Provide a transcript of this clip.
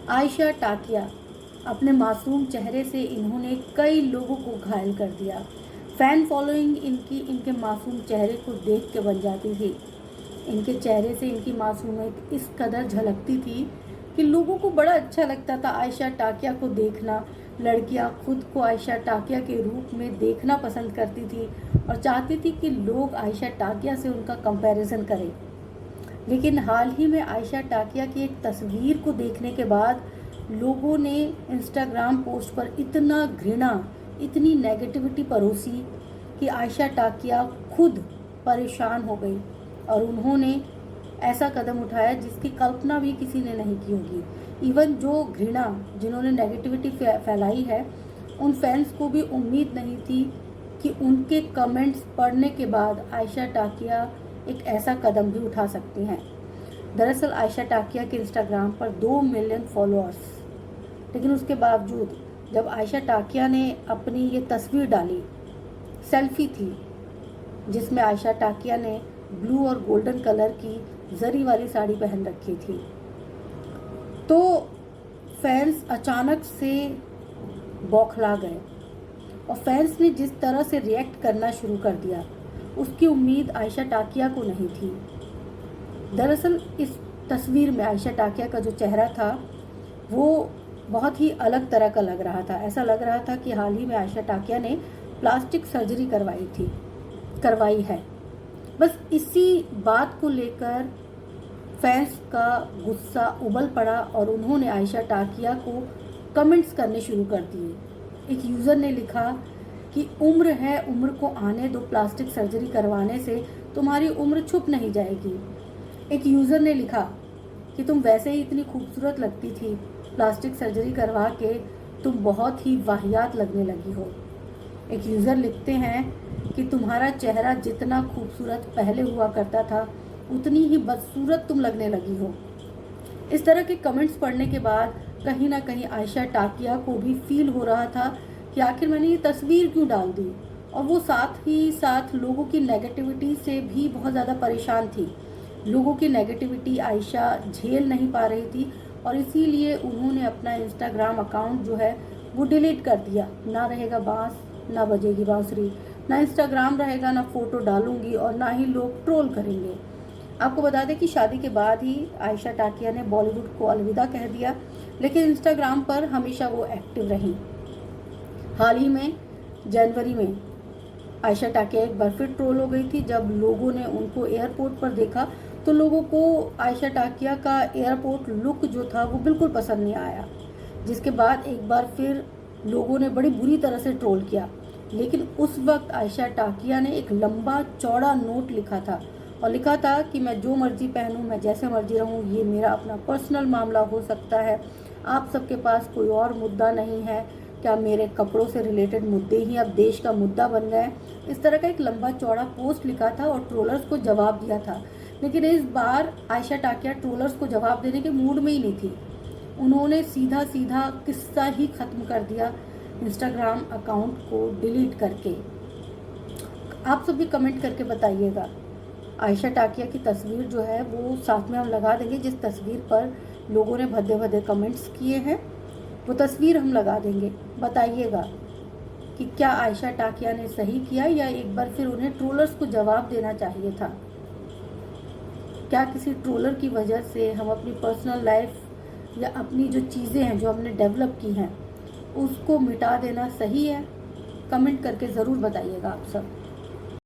आयशा टाकिया अपने मासूम चेहरे से इन्होंने कई लोगों को घायल कर दिया। फैन फॉलोइंग इनके मासूम चेहरे को देख के बन जाती थी। इनके चेहरे से इनकी मासूमियत इस कदर झलकती थी कि लोगों को बड़ा अच्छा लगता था आयशा टाकिया को देखना। लड़कियां खुद को आयशा टाकिया के रूप में देखना पसंद करती थी और चाहती थी कि लोग आयशा टाकिया से उनका कंपैरिजन करें। लेकिन हाल ही में आयशा टाकिया की एक तस्वीर को देखने के बाद लोगों ने इंस्टाग्राम पोस्ट पर इतना घृणा, इतनी नेगेटिविटी परोसी कि आयशा टाकिया खुद परेशान हो गई और उन्होंने ऐसा कदम उठाया जिसकी कल्पना भी किसी ने नहीं की होगी। इवन जो घृणा, जिन्होंने नेगेटिविटी फैलाई है, उन फैंस को भी उम्मीद नहीं थी कि उनके कमेंट्स पढ़ने के बाद आयशा टाकिया एक ऐसा कदम भी उठा सकती हैं। दरअसल आयशा टाकिया के इंस्टाग्राम पर 2 मिलियन फॉलोअर्स, लेकिन उसके बावजूद जब आयशा टाकिया ने अपनी ये तस्वीर डाली, सेल्फी थी जिसमें आयशा टाकिया ने ब्लू और गोल्डन कलर की जरी वाली साड़ी पहन रखी थी, तो फैंस अचानक से बौखला गए और फैंस ने जिस तरह से रिएक्ट करना शुरू कर दिया उसकी उम्मीद आयशा टाकिया को नहीं थी। दरअसल इस तस्वीर में आयशा टाकिया का जो चेहरा था वो बहुत ही अलग तरह का लग रहा था। ऐसा लग रहा था कि हाल ही में आयशा टाकिया ने प्लास्टिक सर्जरी करवाई है। बस इसी बात को लेकर फैंस का गुस्सा उबल पड़ा और उन्होंने आयशा टाकिया को कमेंट्स करने शुरू कर दिए। एक यूज़र ने लिखा कि उम्र है, उम्र को आने दो, प्लास्टिक सर्जरी करवाने से तुम्हारी उम्र छुप नहीं जाएगी। एक यूज़र ने लिखा कि तुम वैसे ही इतनी खूबसूरत लगती थी, प्लास्टिक सर्जरी करवा के तुम बहुत ही वाहियात लगने लगी हो। एक यूज़र लिखते हैं कि तुम्हारा चेहरा जितना खूबसूरत पहले हुआ करता था उतनी ही बदसूरत तुम लगने लगी हो। इस तरह के कमेंट्स पढ़ने के बाद कहीं ना कहीं आयशा टाकिया को भी फील हो रहा था कि आखिर मैंने ये तस्वीर क्यों डाल दी, और वो साथ ही साथ लोगों की नेगेटिविटी से भी बहुत ज़्यादा परेशान थी। लोगों की नेगेटिविटी आयशा झेल नहीं पा रही थी और इसीलिए उन्होंने अपना इंस्टाग्राम अकाउंट जो है वो डिलीट कर दिया। ना रहेगा बांस, ना बजेगी बांसुरी, ना इंस्टाग्राम रहेगा, ना फ़ोटो डालूंगी और ना ही लोग ट्रोल करेंगे। आपको बता दें कि शादी के बाद ही आयशा टाकिया ने बॉलीवुड को अलविदा कह दिया, लेकिन इंस्टाग्राम पर हमेशा वो एक्टिव रहीं। हाल ही में जनवरी में आयशा टाकिया एक बार फिर ट्रोल हो गई थी जब लोगों ने उनको एयरपोर्ट पर देखा, तो लोगों को आयशा टाकिया का एयरपोर्ट लुक जो था वो बिल्कुल पसंद नहीं आया, जिसके बाद एक बार फिर लोगों ने बड़ी बुरी तरह से ट्रोल किया। लेकिन उस वक्त आयशा टाकिया ने एक लंबा चौड़ा नोट लिखा था और लिखा था कि मैं जो मर्जी पहनूं, मैं जैसे मर्जी रहूं, ये मेरा अपना पर्सनल मामला हो सकता है, आप सबके पास कोई और मुद्दा नहीं है क्या? मेरे कपड़ों से रिलेटेड मुद्दे ही अब देश का मुद्दा बन गए। इस तरह का एक लंबा चौड़ा पोस्ट लिखा था और ट्रोलर्स को जवाब दिया था। लेकिन इस बार आयशा टाकिया ट्रोलर्स को जवाब देने के मूड में ही नहीं थी। उन्होंने सीधा सीधा किस्सा ही ख़त्म कर दिया इंस्टाग्राम अकाउंट को डिलीट करके। आप सब भी कमेंट करके बताइएगा। आयशा टाकिया की तस्वीर जो है वो साथ में हम लगा देंगे, जिस तस्वीर पर लोगों ने भद्दे भद्दे कमेंट्स किए हैं वो तस्वीर हम लगा देंगे। बताइएगा कि क्या आयशा टाकिया ने सही किया या एक बार फिर उन्हें ट्रोलर्स को जवाब देना चाहिए था। क्या किसी ट्रोलर की वजह से हम अपनी पर्सनल लाइफ या अपनी जो चीज़ें हैं जो हमने डेवलप की हैं उसको मिटा देना सही है? कमेंट करके ज़रूर बताइएगा आप सब।